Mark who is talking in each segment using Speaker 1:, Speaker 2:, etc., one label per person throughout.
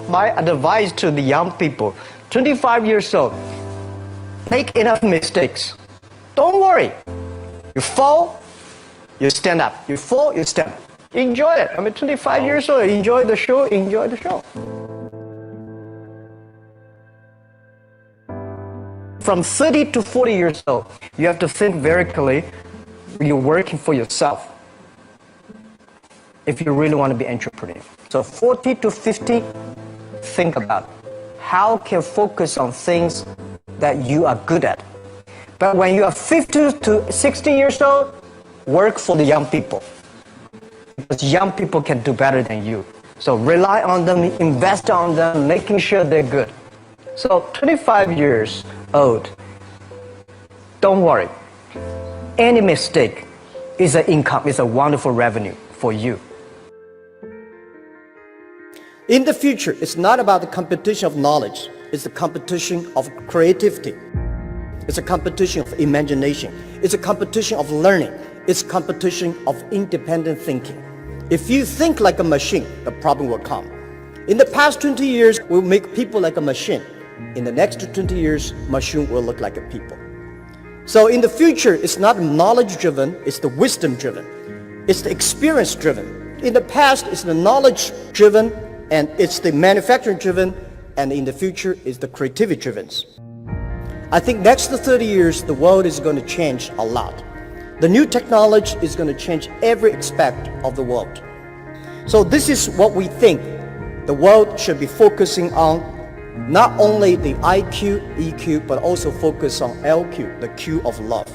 Speaker 1: my advice to the young people, 25 years old, make enough mistakes. Don't worry. You fall, you stand up. You fall, you stand up. Enjoy it. I mean, 25 years old, enjoy the show, enjoy the show. From 30 to 40 years old, you have to think very clearly. You're working for yourself if you really want to be an entrepreneur. So 40 to 50, think about how can you focus on things that you are good at. But when you are 50 to 60 years old, work for the young people. Because young people can do better than you. So rely on them, invest on them, making sure they're good. So 25 years old, don't worry. Any mistake is an income, is a wonderful revenue for you. In the future, it's not about the competition of knowledge. It's the competition of creativity. It's a competition of imagination. It's a competition of learning. It's a competition of independent thinking. If you think like a machine, the problem will come. In the past 20 years, we'll make people like a machine. In the next 20 years, machine will look like a people. So in the future, it's not knowledge-driven, it's the wisdom-driven. It's the experience-driven. In the past, it's the knowledge-driven, and it's the manufacturing-driven, and in the future, it's the creativity-driven. I think next 30 years, the world is going to change a lot. The new technology is going to change every aspect of the world. So this is what we think the world should be focusing on, not only the IQ, EQ, but also focus on LQ, the Q of love.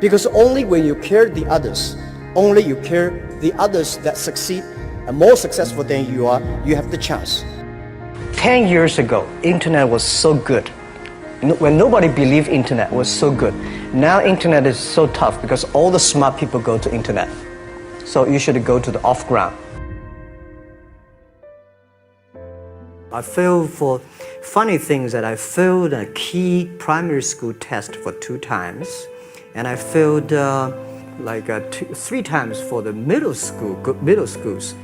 Speaker 1: Because only when you care the others, only you care the others that succeed and more successful than you are, you have the chance. 10 years ago, internet was so good. When nobody believed internet was so good. Now internet is so tough because all the smart people go to internet. So you should go to the off-ground. I failed for funny things that I failed a key primary school test for 2 times. And I failed 3 times for the middle schools.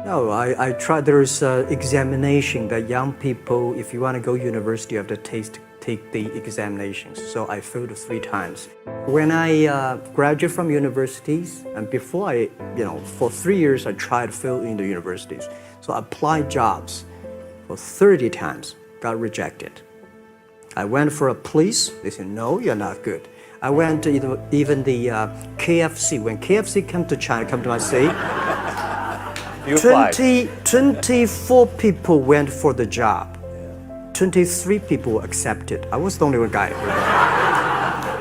Speaker 1: No, I tried, there's an examination that young people, if you want to go to university, you have to take the examinations. So I failed 3 times. When I graduated from universities, and before for 3 years I tried to fill in the universities. So I applied jobs for 30 times, got rejected. I went for a police, they said, no, you're not good. I went to even the KFC. When KFC came to China, come to my city, 24 people went for the job. 23 people were accepted. I was the only one guy.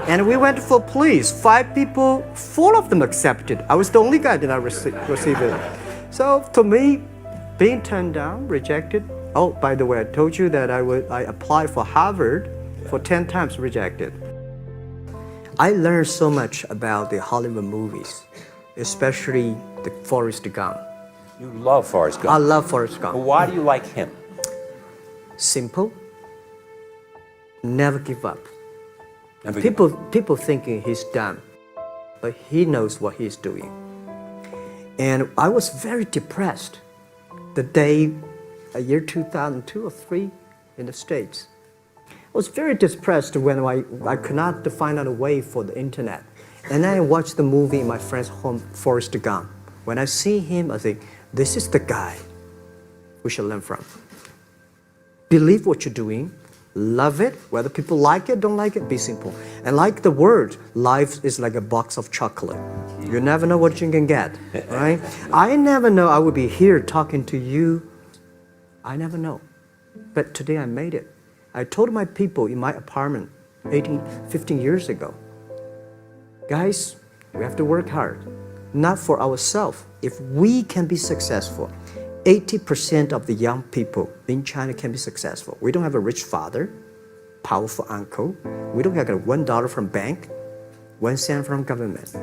Speaker 1: And we went for police. 5 people, 4 of them accepted. I was the only guy that I received it. So to me, being turned down, rejected. Oh, by the way, I told you that I applied for Harvard for 10 times, rejected. I learned so much about the Hollywood movies, especially the Forrest Gump.
Speaker 2: You love Forrest Gump.
Speaker 1: I love Forrest Gump.
Speaker 2: But why do you like him?
Speaker 1: Simple. Never give up. People thinking he's dumb, but he knows what he's doing. And I was very depressed the day, year 2002 or 3 in the States. I was very depressed when I could not find out a way for the internet. And then I watched the movie in my friend's home, Forrest Gump. When I see him, I think, this is the guy we should learn from. Believe what you're doing, love it, whether people like it, don't like it, be simple. And like the word, life is like a box of chocolate. You never know what you can get, right? I never know I would be here talking to you. I never know. But today I made it. I told my people in my apartment 15 years ago, guys, we have to work hard, not for ourselves. If we can be successful, 80% of the young people in China can be successful. We don't have a rich father, powerful uncle. We don't have $1 from bank, 1 cent from government.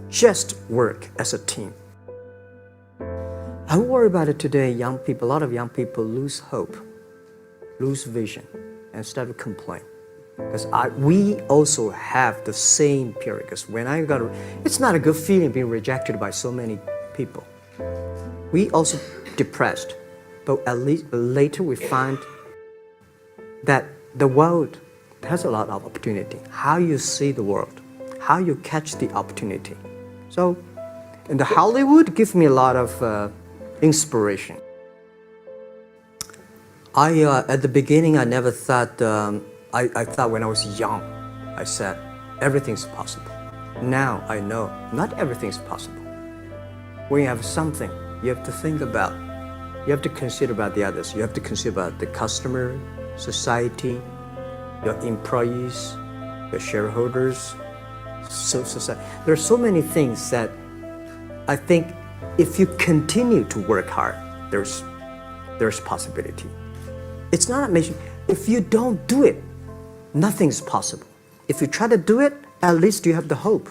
Speaker 1: Just work as a team. I worry about it today. Young people, a lot of young people lose hope, lose vision, and start to complain. Because we also have the same period. Because when it's not a good feeling being rejected by so many people. We also depressed.
Speaker 3: but at least later we find that the world has a lot of opportunity. How you see the world, how you catch the opportunity. So, and the Hollywood gives me a lot of inspiration. At the beginning, I never thought, I thought when I was young, I said, everything's possible. Now I know not everything's possible. When you have something, you have to think about, you have to consider about the others. You have to consider about the customer, society, your employees, your shareholders, society. There are so many things that I think if you continue to work hard, there's possibility. It's not a mission. If you don't do it, nothing's possible. If you try to do it, at least you have the hope.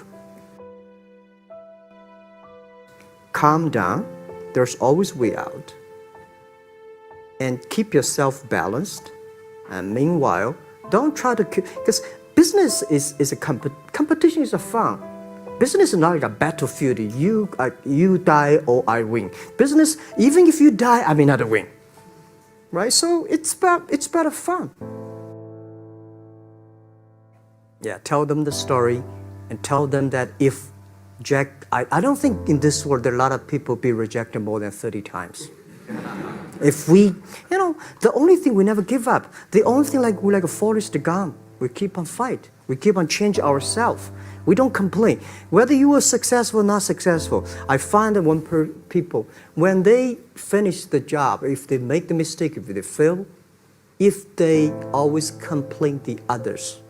Speaker 3: Calm down. There's always way out. And keep yourself balanced. And meanwhile, don't try to because business is a competition is a fun. Business is not like a battlefield. You die or I win. Business, even if you die, I may not win. Right? So it's about fun. Yeah, tell them the story and tell them that if Jack, I don't think in this world there are a lot of people be rejected more than 30 times. If we, the only thing we never give up, the only thing we're like a Forrest Gump, we keep on fight. We keep on changing ourselves. We don't complain. Whether you were successful or not successful, I find that people, when they finish the job, if they make the mistake, if they fail, if they always complain the others,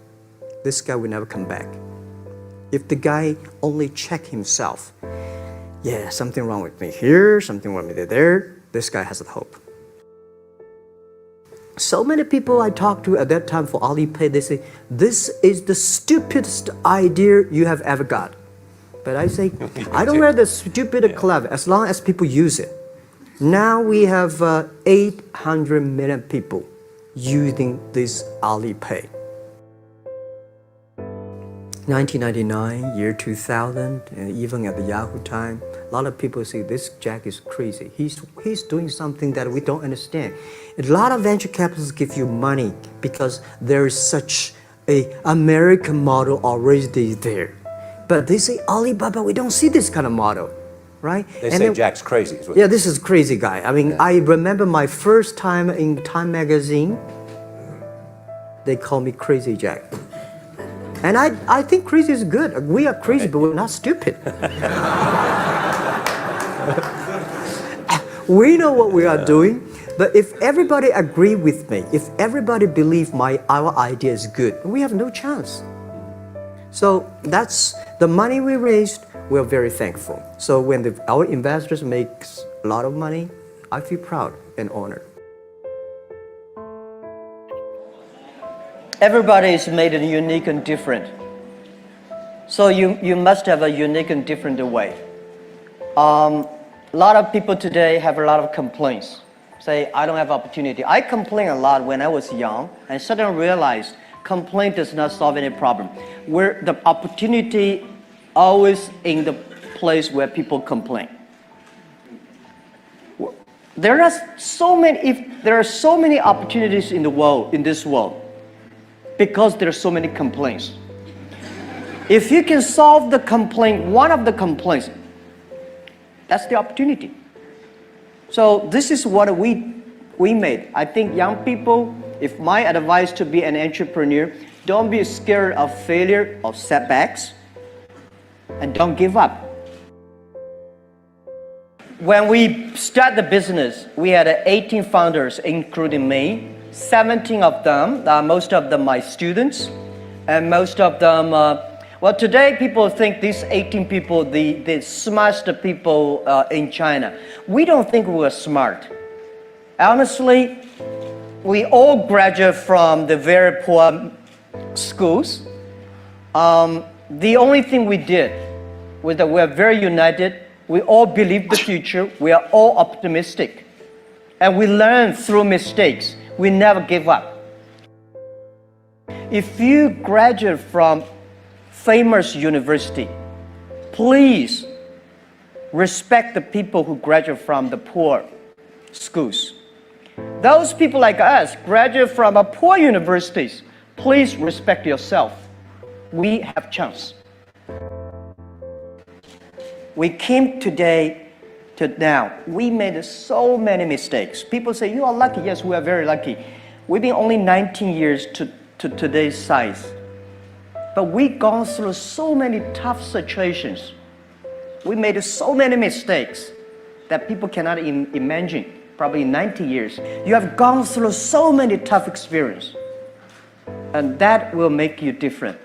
Speaker 3: this guy will never come back. If the guy only check himself, yeah, something wrong with me here, something wrong with me there, this guy has a hope. So many people I talked to at that time for Alipay, they say, this is the stupidest idea you have ever got. But I say, I don't wear the stupid clever as long as people use it. Now we have 800 million people using this Alipay. 1999, year 2000, and even at the Yahoo time, a lot of people say this Jack is crazy. He's doing something that we don't understand. A lot of venture capitalists give you money because there is such an American model already there. But they say, Alibaba, we don't see this kind of model, right?
Speaker 2: They say Jack's crazy.
Speaker 3: Yeah, this is a crazy guy. I mean, I remember my first time in Time magazine, they call me Crazy Jack. And I think crazy is good. We are crazy, but we're not stupid. We know what we are doing, but if everybody agree with me, if everybody believe our idea is good, we have no chance. So that's the money we raised. We're very thankful. So when our investors make a lot of money, I feel proud and honored.
Speaker 1: Everybody is made unique and different. So you must have a unique and different way. A lot of people today have a lot of complaints. Say, I don't have opportunity. I complain a lot when I was young and suddenly realized complaint does not solve any problem. Where the opportunity always in the place where people complain. There are so many opportunities in this world, because there are so many complaints. If you can solve the complaint, one of the complaints, that's the opportunity. So this is what we made. I think young people, if my advice to be an entrepreneur, don't be scared of failure, of setbacks, and don't give up. When we start the business, we had 18 founders, including me. 17 of them, most of them my students, and most of them, well, today people think these 18 people, the smartest people in China. We don't think we're smart. Honestly, we all graduate from the very poor schools. The only thing we did was that we're very united. We all believe the future. We are all optimistic. And we learn through mistakes. We never give up. If you graduate from famous university, please respect the people who graduate from the poor schools. those people like us, graduate from poor universities, please respect yourself. We have chance. We came today to now. We made so many mistakes. People say, you are lucky. Yes, we are very lucky. We've been only 19 years to today's size. But we've gone through so many tough situations. We made so many mistakes that people cannot imagine. Probably in 90 years. You have gone through so many tough experiences. And that will make you different.